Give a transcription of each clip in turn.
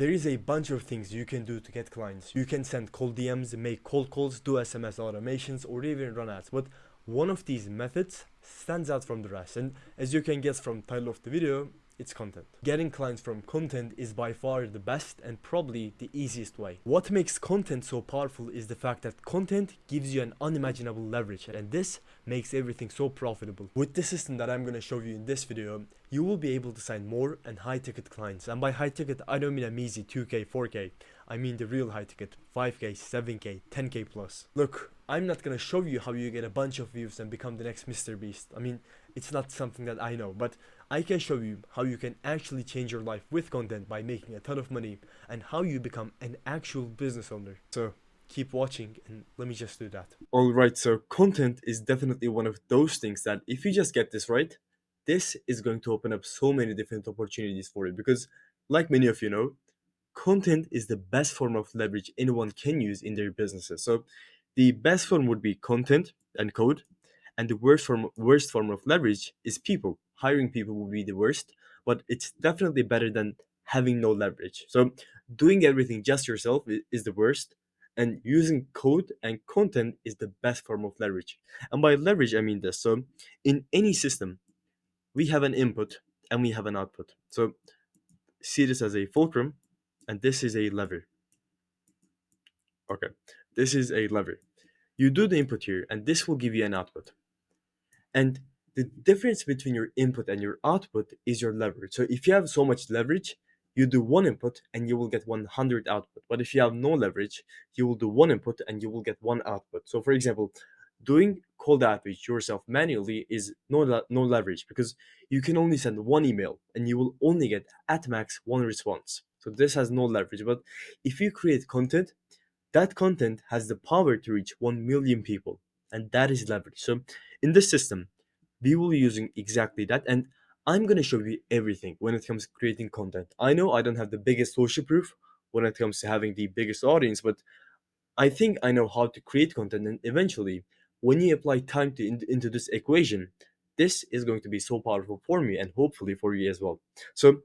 There is a bunch of things you can do to get clients. You can send cold DMs, make cold calls, do SMS automations, or even run ads. But one of these methods stands out from the rest. And as you can guess from the title of the video, it's content. Getting clients from content is by far the best and probably the easiest way. What makes content so powerful is the fact that content gives you an unimaginable leverage, and this makes everything so profitable. With the system that I'm going to show you in this video, you will be able to sign more and high ticket clients. And by high ticket, I don't mean a measly 2k, 4k. I mean the real high ticket, 5k, 7k, 10k plus. Look, I'm not gonna show you how you get a bunch of views and become the next Mr. Beast. I mean, it's not something that I know, but I can show you how you can actually change your life with content by making a ton of money and how you become an actual business owner. So keep watching and let me just do that. Alright, so content is definitely one of those things that if you just get this right, this is going to open up so many different opportunities for you because, like many of you know, content is the best form of leverage anyone can use in their businesses. So the best form would be content and code, and the worst form of leverage is people. Hiring people would be the worst, but it's definitely better than having no leverage. So doing everything just yourself is the worst, and using code and content is the best form of leverage. And by leverage, I mean this. So in any system, we have an input and we have an output. So see this as a fulcrum, and this is a lever. Okay, this is a lever. You do the input here, and this will give you an output. And the difference between your input and your output is your leverage. So if you have so much leverage, you do one input and you will get 100 output. But if you have no leverage, you will do one input and you will get one output. So for example, doing cold outreach yourself manually is no leverage because you can only send one email and you will only get at max one response. So this has no leverage. But if you create content, that content has the power to reach 1 million people, and that is leverage. So in this system, we will be using exactly that, and I'm going to show you everything when it comes to creating content. I know I don't have the biggest social proof when it comes to having the biggest audience, but I think I know how to create content, and eventually, when you apply time into this equation, this is going to be so powerful for me and hopefully for you as well. So,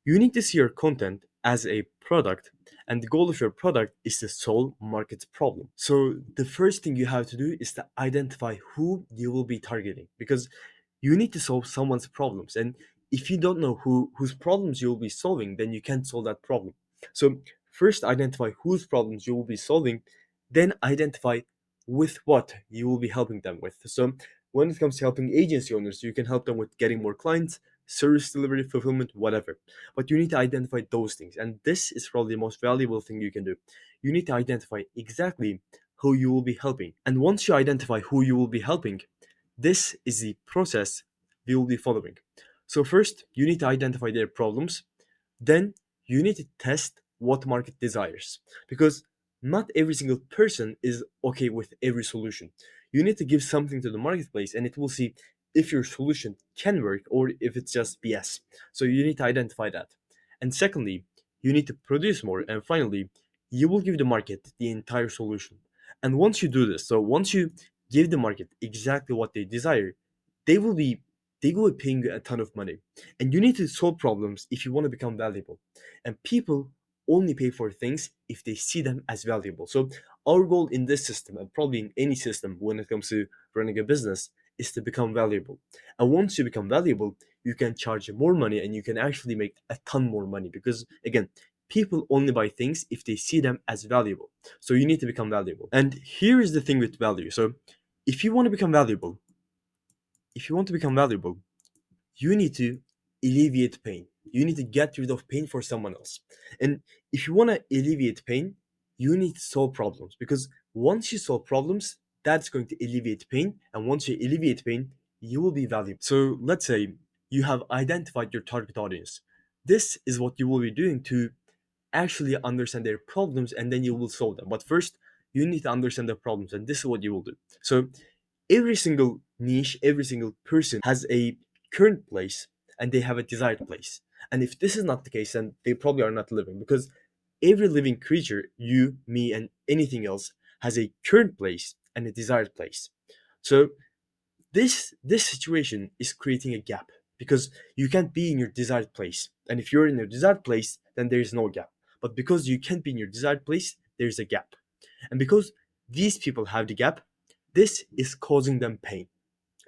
you need to see your content as a product, and the goal of your product is to solve market's problem. So, the first thing you have to do is to identify who you will be targeting because you need to solve someone's problems, and if you don't know whose problems you will be solving, then you can't solve that problem. So first identify whose problems you will be solving, then identify with what you will be helping them with. So when it comes to helping agency owners, you can help them with getting more clients, service delivery, fulfillment, whatever. But you need to identify those things, and this is probably the most valuable thing you can do. You need to identify exactly who you will be helping, and once you identify who you will be helping, this is the process we will be following. So first, you need to identify their problems. Then you need to test what market desires because not every single person is okay with every solution. You need to give something to the marketplace and it will see if your solution can work or if it's just BS. So you need to identify that. And secondly, you need to produce more. And finally, you will give the market the entire solution. And once you do this, so once you give the market exactly what they desire, they will be they will be paying you a ton of money. And you need to solve problems if you want to become valuable. And people only pay for things if they see them as valuable. So our goal in this system, and probably in any system when it comes to running a business, is to become valuable. And once you become valuable, you can charge more money and you can actually make a ton more money because again, people only buy things if they see them as valuable. So you need to become valuable. And here is the thing with value. So if you want to become valuable, if you want to become valuable, you need to alleviate pain. You need to get rid of pain for someone else. And if you want to alleviate pain, you need to solve problems because once you solve problems, that's going to alleviate pain. And once you alleviate pain, you will be valuable. So let's say you have identified your target audience. This is what you will be doing to actually understand their problems and then you will solve them. But first, you need to understand their problems, and this is what you will do. So every single niche, every single person has a current place and they have a desired place. And if this is not the case, then they probably are not living because every living creature, you, me, and anything else, has a current place and a desired place. So this situation is creating a gap because you can't be in your desired place. And if you're in your desired place, then there is no gap. but because you can't be in your desired place, there's a gap. And because these people have the gap, this is causing them pain.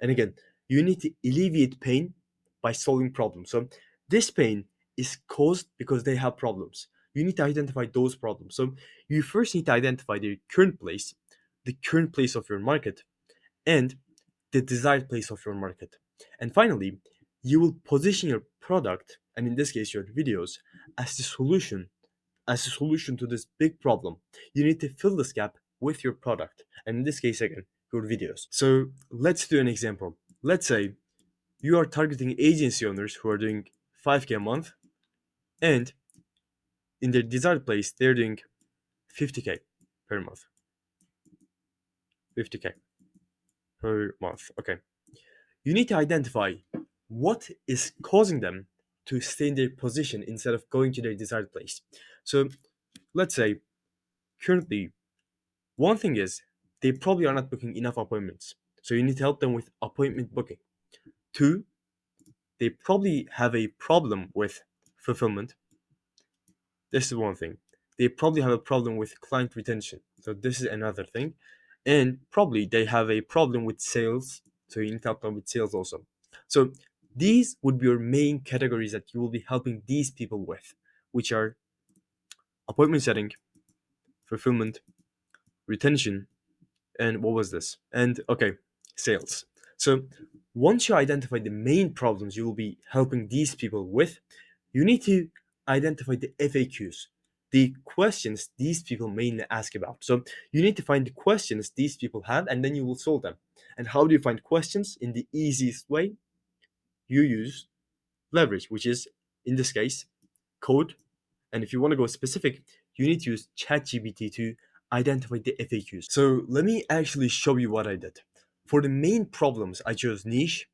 And again, you need to alleviate pain by solving problems. So this pain is caused because they have problems. You need to identify those problems. So you first need to identify the current place of your market, and the desired place of your market. And finally, you will position your product, and in this case your videos, as the solution, to this big problem. You need to fill this gap with your product, and in this case again, your videos. So let's do an example. Let's say you are targeting agency owners who are doing 5K a month, and in their desired place they're doing 50K per month. 50K per month. Okay. You need to identify what is causing them to stay in their position instead of going to their desired place. So let's say currently, one thing is they probably are not booking enough appointments. So you need to help them with appointment booking. Two, they probably have a problem with fulfillment. This is one thing. They probably have a problem with client retention. So this is another thing. And probably they have a problem with sales. So you need to help them with sales also. So these would be your main categories that you will be helping these people with, which are appointment setting, fulfillment, retention, and what was this? And okay, sales. So once you identify the main problems you will be helping these people with, you need to identify the FAQs, the questions these people mainly ask about. So you need to find the questions these people have, and then you will solve them. And how do you find questions? In the easiest way, you use leverage, which is in this case code. And if you want to go specific, you need to use ChatGPT to identify the FAQs. So let me actually show you what I did. For the main problems, I chose niche,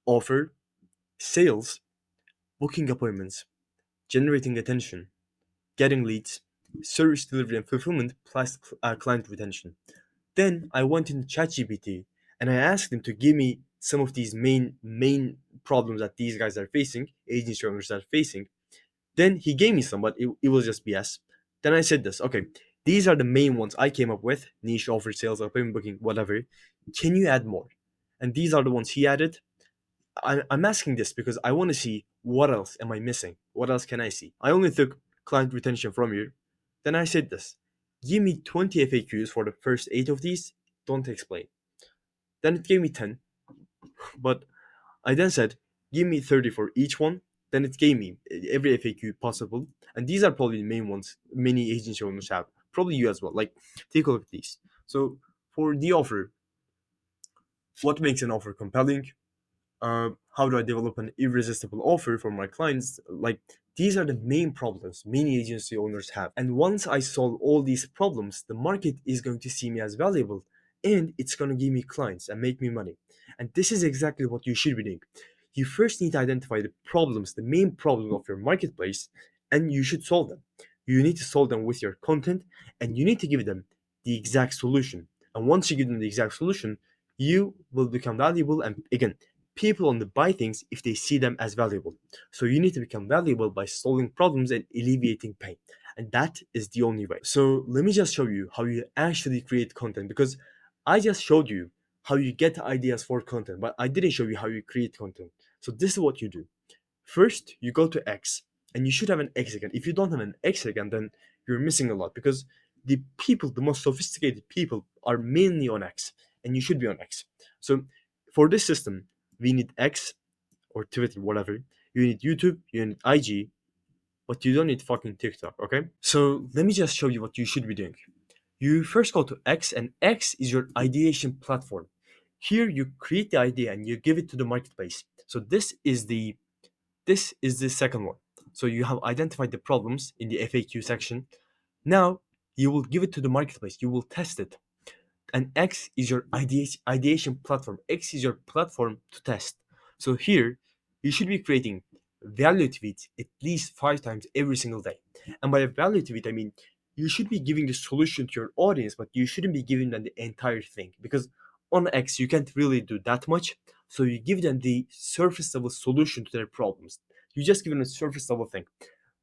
offer, sales, booking appointments, generating attention, getting leads, service delivery and fulfillment, plus client retention. Then I went into ChatGPT and I asked them to give me some of these main problems that these guys are facing, agency owners are facing. Then he gave me some, but it was just BS. Then I said this, okay, these are the main ones I came up with: niche, offer, sales, appointment booking, whatever. Can you add more? And these are the ones he added. I'm asking this because I want to see what else am I missing? What else can I see? I only took client retention from you. Then I said this: give me 20 FAQs for the first 8 of these, don't explain. Then it gave me 10, but I then said, give me 30 for each one. Then it gave me every FAQ possible. And these are probably the main ones many agency owners have. Probably you as well. Like, take a look at these. So, for the offer, what makes an offer compelling? How do I develop an irresistible offer for my clients? Like, these are the main problems many agency owners have. And once I solve all these problems, the market is going to see me as valuable, and it's going to give me clients and make me money. And this is exactly what you should be doing. You first need to identify the problems, the main problem of your marketplace, and you should solve them. You need to solve them with your content, and you need to give them the exact solution. And once you give them the exact solution, you will become valuable. And again, people only buy things if they see them as valuable. So you need to become valuable by solving problems and alleviating pain. And that is the only way. So let me just show you how you actually create content, because I just showed you how you get ideas for content, but I didn't show you how you create content. So this is what you do. First, you go to X, and you should have an X account. If you don't have an X account, then you're missing a lot, because the most sophisticated people are mainly on X, and you should be on X. So for this system, we need X or Twitter, whatever. You need YouTube, you need IG, but you don't need fucking TikTok, okay? So let me just show you what you should be doing. You first go to X, and X is your ideation platform. Here you create the idea and you give it to the marketplace. So this is the second one. So you have identified the problems in the FAQ section. Now you will give it to the marketplace. You will test it. And X is your ideation platform. X is your platform to test. So here, you should be creating value tweets at least 5 times every single day. And by value tweet, I mean you should be giving the solution to your audience, but you shouldn't be giving them the entire thing, because on X you can't really do that much. So you give them the surface level solution to their problems. You just give them a surface level thing.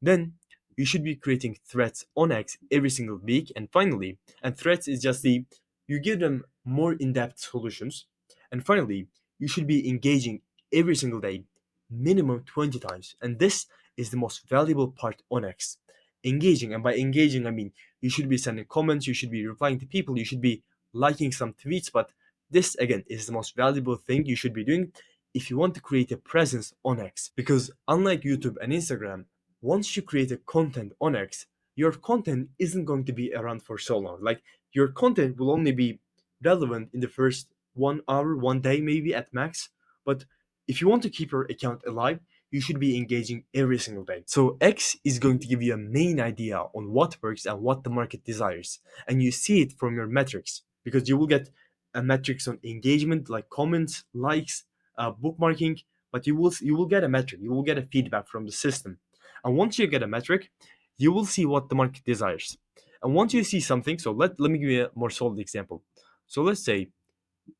Then you should be creating threads on X every single week. And finally, and threads is just you give them more in-depth solutions. And finally, you should be engaging every single day, minimum 20 times. And this is the most valuable part on X. Engaging, and by engaging, I mean you should be sending comments, you should be replying to people, you should be liking some tweets. But this, again, is the most valuable thing you should be doing if you want to create a presence on X. Because unlike YouTube and Instagram, once you create a content on X, your content isn't going to be around for so long. Like, your content will only be relevant in the first 1 hour, 1 day maybe at max. But if you want to keep your account alive, you should be engaging every single day. So X is going to give you a main idea on what works and what the market desires. And you see it from your metrics, because you will get a metrics on engagement like comments, likes, bookmarking, but you will get a metric, you will get a feedback from the system. And once you get a metric, you will see what the market desires. And once you see something, so let me give you a more solid example. So let's say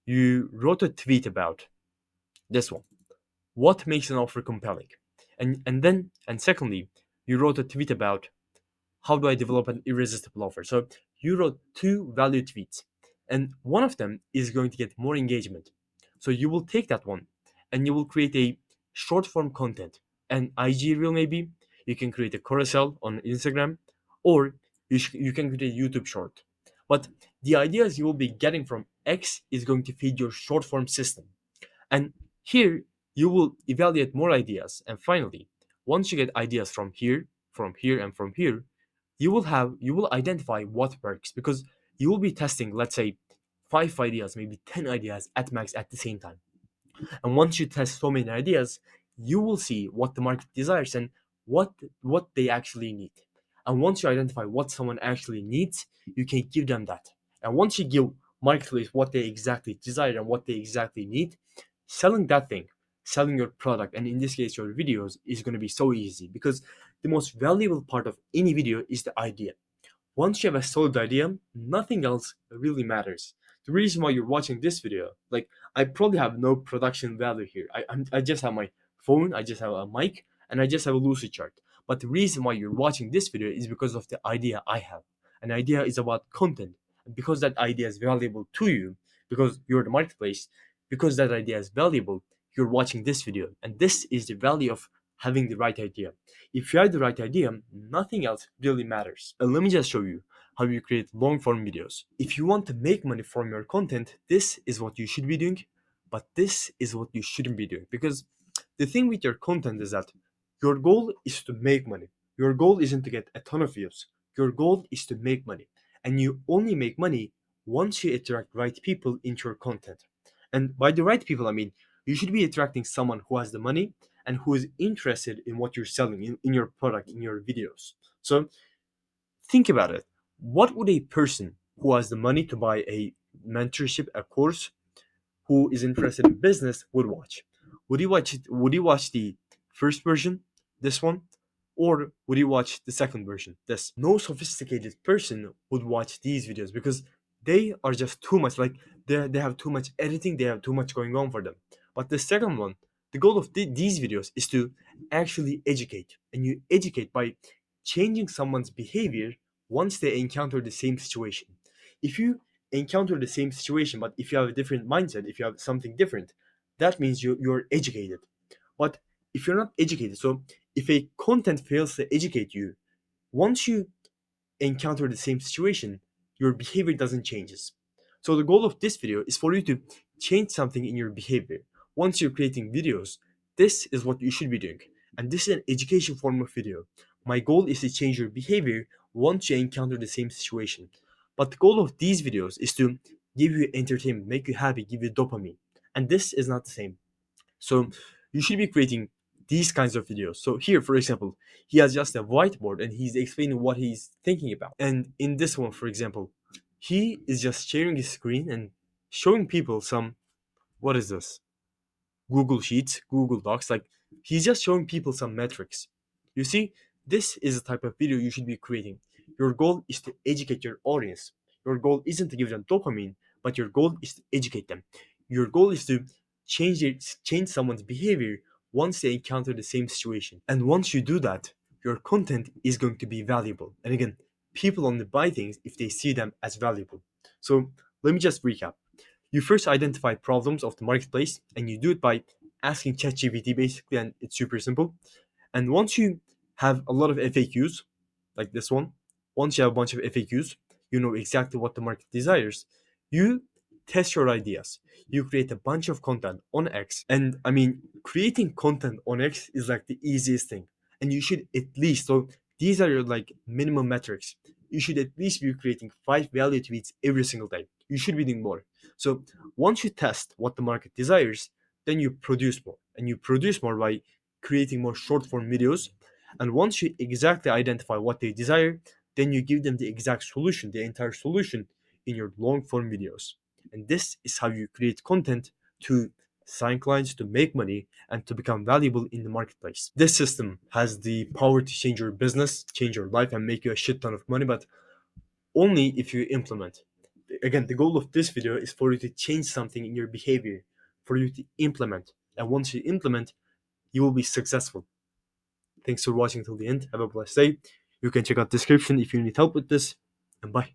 you wrote a tweet about this one. What makes an offer compelling? And secondly, you wrote a tweet about how do I develop an irresistible offer. So you wrote two value tweets, and one of them is going to get more engagement. So you will take that one and you will create a short form content, an IG reel maybe. You can create a carousel on Instagram, or you can create a YouTube short. But the ideas you will be getting from X is going to feed your short form system. And here you will evaluate more ideas. And finally, once you get ideas from here, and from here, you will identify what works, because you will be testing, let's say, 5 ideas, maybe 10 ideas at max at the same time. And once you test so many ideas, you will see what the market desires and what they actually need. And once you identify what someone actually needs, you can give them that. And once you give marketplace what they exactly desire and what they exactly need, selling that thing, selling your product, and in this case your videos, is going to be so easy, because the most valuable part of any video is the idea. Once you have a solid idea, nothing else really matters. The reason why you're watching this video, like, I probably have no production value here. I just have my phone, I just have a mic, and I just have a Lucy chart. But the reason why you're watching this video is because of the idea I have. An idea is about content. And because that idea is valuable to you, because you're the marketplace, because that idea is valuable, you're watching this video. And this is the value of having the right idea. If you have the right idea, nothing else really matters. And let me just show you how you create long form videos. If you want to make money from your content, this is what you should be doing, but this is what you shouldn't be doing. Because the thing with your content is that your goal is to make money. Your goal isn't to get a ton of views. Your goal is to make money. And you only make money once you attract right people into your content. And by the right people, I mean you should be attracting someone who has the money and who is interested in what you're selling, in your product, in your videos. So think about it. What would a person who has the money to buy a mentorship, a course, who is interested in business would watch? Would he watch the first version, this one, or would he watch the second version, this? No sophisticated person would watch these videos, because they are just too much, like, they have too much editing, they have too much going on for them. But the second one, the goal of these videos is to actually educate, and you educate by changing someone's behavior once they encounter the same situation. If you encounter the same situation, but if you have a different mindset, if you have something different, that means you're educated. But if you're not educated, so if a content fails to educate you, once you encounter the same situation, your behavior doesn't changes. So the goal of this video is for you to change something in your behavior. Once you're creating videos, this is what you should be doing. And this is an education form of video. My goal is to change your behavior once you encounter the same situation. But the goal of these videos is to give you entertainment, make you happy, give you dopamine. And this is not the same. So you should be creating these kinds of videos. So here, for example, he has just a whiteboard and he's explaining what he's thinking about. And in this one, for example, he is just sharing his screen and showing people some, what is this? Google Sheets, Google Docs. Like, he's just showing people some metrics. You see, this is the type of video you should be creating. Your goal is to educate your audience. Your goal isn't to give them dopamine, but your goal is to educate them. Your goal is to change someone's behavior once they encounter the same situation. And once you do that, your content is going to be valuable. And again, people only buy things if they see them as valuable. So let me just recap. You first identify problems of the marketplace, and you do it by asking ChatGPT basically, and it's super simple. And once you have a lot of FAQs, like this one, once you have a bunch of FAQs, you know exactly what the market desires. You test your ideas. You create a bunch of content on X. And I mean, creating content on X is like the easiest thing. And you should at least, so these are your like minimum metrics. You should at least be creating 5 value tweets every single day. You should be doing more. So once you test what the market desires, then you produce more. And you produce more by creating more short form videos. And once you exactly identify what they desire, then you give them the exact solution, the entire solution in your long form videos. And this is how you create content to sign clients, to make money, and to become valuable in the marketplace. This system has the power to change your business, change your life, and make you a shit ton of money, but only if you implement. Again, the goal of this video is for you to change something in your behavior, for you to implement. And once you implement, you will be successful. Thanks for watching till the end. Have a blessed day. You can check out description if you need help with this, and bye.